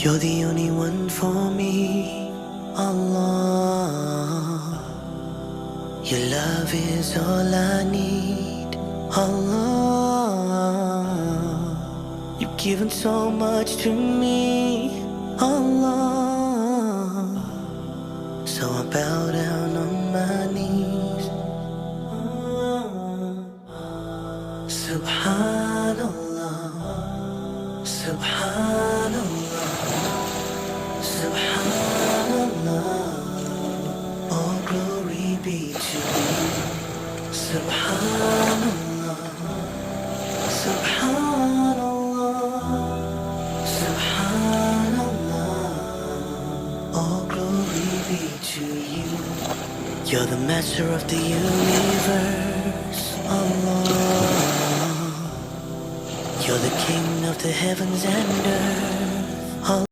You're the only one for me, Allah. Your love is all I need, Allah. You've given so much to me, Allah. So I bow down on my knees. Subhanallah, Subhanallah, Subhanallah. All glory be to you. Subhanallah, Subhanallah, Subhanallah. All glory be to you. You're the master of the universe, Allah. You're the king of the heavens and earth.